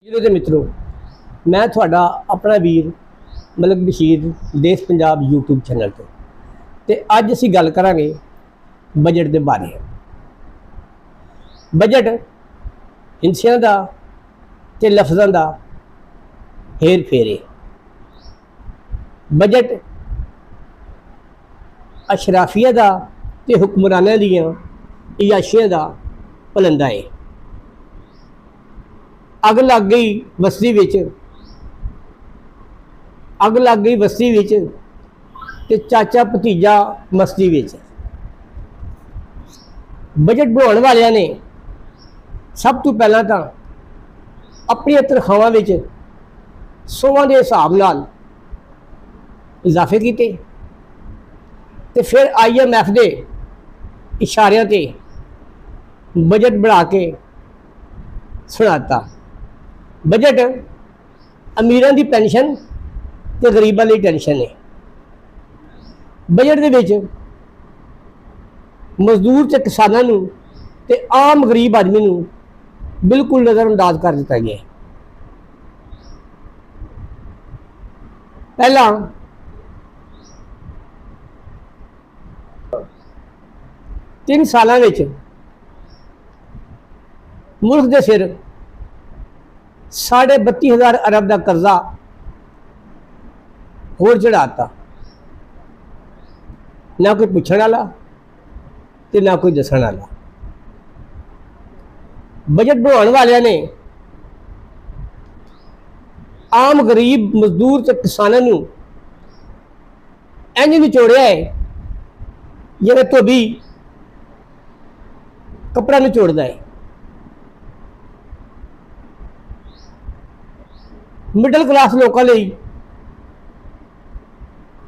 जी मित्रों, मैं थोड़ा अपना वीर मलिक बशीर देश पंजाब यूट्यूब चैनल तो अज असी गल करांगे बजट के बारे। बजट हिंसियां का ते लफ्ज़ों का हेर फेर है। बजट अशराफिया का ते हुक्मरानां दियां इयाशियां का पलंदा है। अग लग गई बस्ती विच, अग लग गई बस्ती विच ते चाचा भतीजा मस्ती विच। बजट बनाने वालियां ने सब तो पहला तो अपनी तनख्वाहां विच सौवां के हिसाब नाल इजाफे किए ते फिर IMF के इशारियां ते बजट बना के सुनाता। बजट अमीरां दी पेंशन ते गरीबां दी टेंशन है। बजट दे विच मजदूर ते किसानां नूं ते आम गरीब आदमी नूं बिल्कुल नज़रअंदाज कर दिता गया है। पहला 3 सालां विच मुल्क दे सिर 32,500 अरब का कर्जा होर चढ़ाता। ना कोई पुछण वाला ते ना कोई दसण वाला। बजट बनाने वाले ने आम गरीब मजदूर ते किसानों नूं इंज निचोड़िया है जिवें धोबी कपड़ा निचोड़दा है। मिडल क्लास लोगों लिए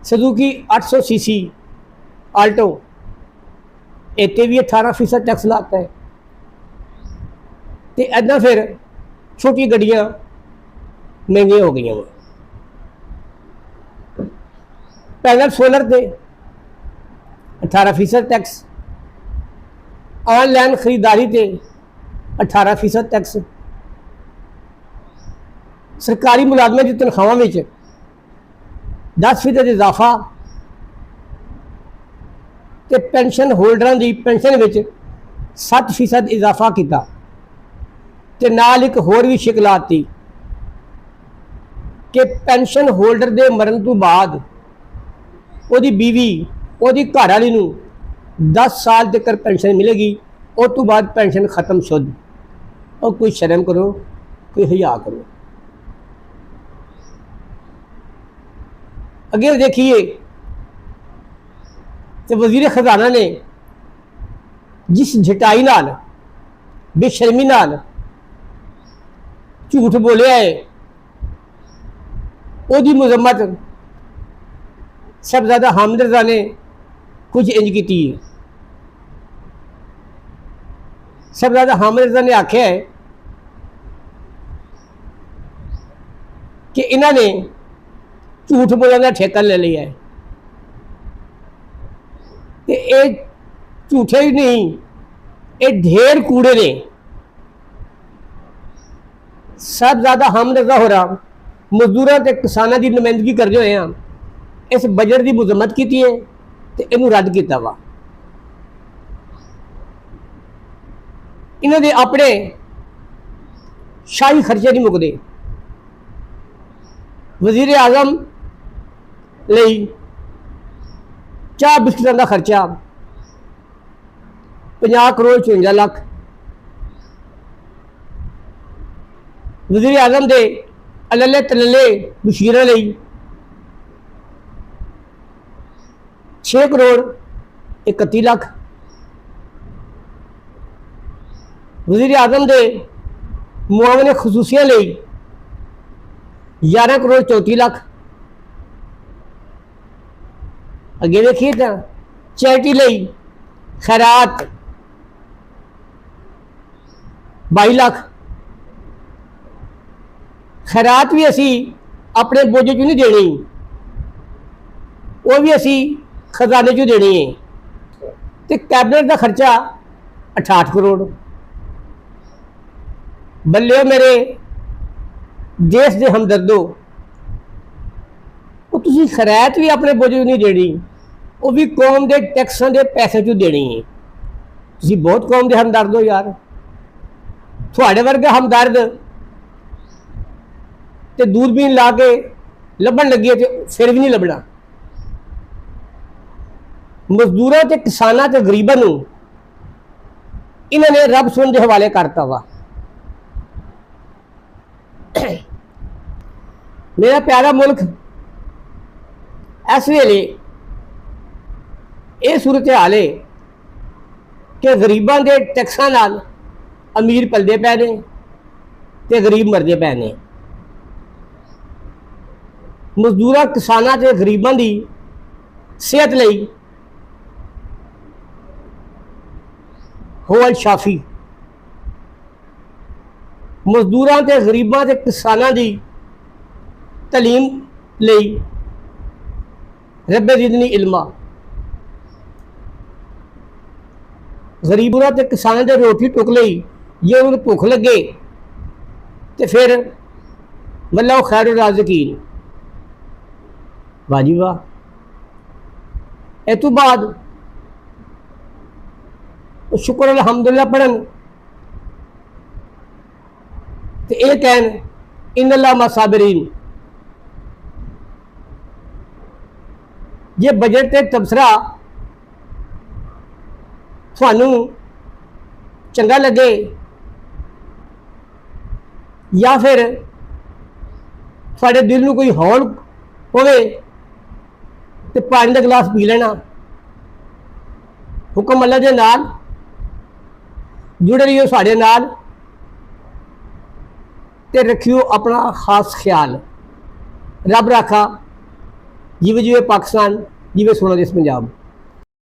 सुजुकी 800 सीसी आल्टो इतने भी 18% टैक्स लाता है। तो इदा फिर छोटी गड्डियां महंगी हो गई। पहले सोलर से 18% टैक्स, ऑनलाइन खरीदारी से 18% टैक्स, सरकारी मुलाजमां की तनख्वाहां में 10% इजाफा ते पेंशन होल्डरां की पेंशन में 7% इजाफा किया। ते नाल एक होर भी शिक लाती कि पेंशन होल्डर के मरण तो बाद उसकी बीवी उसकी घरवाली नूं 10 साल तक पेंशन मिलेगी। उस तो बाद पेंशन खत्म शुद्ध। और कोई शर्म करो, कोई हया करो। अगे देखिए तो वजीर खजाना ने जिस झटाई नाल बेशर्मी नाल झूठ बोलिया है, उसकी मजम्मत साहबजादा हामिद रज़ा ने कुछ इंज की है। साहबजादा हामिद रज़ा ने आख्या है कि इन्होंने झूठ बोलने का ठेका ले लिया है। तो ये झूठे ही नहीं, ये ढेर कूड़े ने। साहबजादा हामिद रज़ा होरा मजदूरों ते किसानों की नुमाइंदगी करते हुए इस बजट की मजम्मत की है तो इनू रद्द किया वा। इन्होंने अपने शाही खर्चे नहीं मुकते। वजीर आजम लई चाह बिस्किटां का खर्चा 50 करोड़ 54 लाख। वजीर आजम के अलले तलले बशीरां लई 6 करोड़ 31 लाख। वजीर आजम के मुआवने खसूसियां लई 11 करोड़ 34 लाख। अगे देखिए तो चैरिटी लई खैरात 22 लाख। खैरात भी असी अपने बोझे चो नहीं देनी, वो भी असी खजाने चो देनी है। तो कैबिनेट का खर्चा 68 करोड़। बल्ले मेरे ਦੇਸ਼ ਦੇ ਹਮਦਰਦੋ, ਉਹ ਤੁਸੀਂ ਖੈਰਾਤ ਵੀ ਆਪਣੇ ਬੋਝ ਨਹੀਂ ਦੇਣੀ, ਉਹ ਵੀ ਕੌਮ ਦੇ ਟੈਕਸਾਂ ਦੇ ਪੈਸੇ 'ਚੋਂ ਦੇਣੀ ਹੈ। ਤੁਸੀਂ ਬਹੁਤ ਕੌਮ ਦੇ ਹਮਦਰਦ ਹੋ ਯਾਰ। ਤੁਹਾਡੇ ਵਰਗਾ ਹਮਦਰਦ ਤੇ ਦੂਰਬੀਨ ਲਾ ਕੇ ਲੱਭਣ ਲੱਗੀ ਤੇ ਫਿਰ ਵੀ ਨਹੀਂ ਲੱਭਣਾ। ਮਜ਼ਦੂਰਾਂ ਤੇ ਕਿਸਾਨਾਂ ਤੇ ਗਰੀਬਾਂ ਨੂੰ ਇਹਨਾਂ ਨੇ ਰੱਬ ਸੁਣ ਦੇ ਹਵਾਲੇ ਕਰਤਾ ਵਾ। मेरा प्यारा मुल्क इस वेले ये सूरत हाल है कि गरीबों के टैक्सां नाल अमीर पलदे पे ने ते गरीब मरदे पे ने। मजदूर किसानां ते गरीबों की सेहत लई होल शाफी, मजदूरों ते गरीबों ते किसानां की तलीम लई रब्बे जिदनी इल्मा। गरीबों ते किसानों के रोटी टुक लई जे उन्हें भुख लगे तो फिर वल्लाहु खैरुर राज़िकीन। वाह जी वाह। इस तो बाद शुक्र अल्हम्दुलिल्लाह पढ़न तो यह कहन इन्नल्लाह मा साबिरीन। जे बजट ते तबसरा थानू चंगा लगे या फिर थोड़े दिल में कोई हौल होवे तो पानी का गिलास पी लेना। हुक्म अल्लाह दे नाल जुड़े रहियो साढ़े नाल ते रखियो अपना खास ख्याल। रब राखा। जीवे जीवे पाकिस्तान, जीवे सोना देश पंजाब।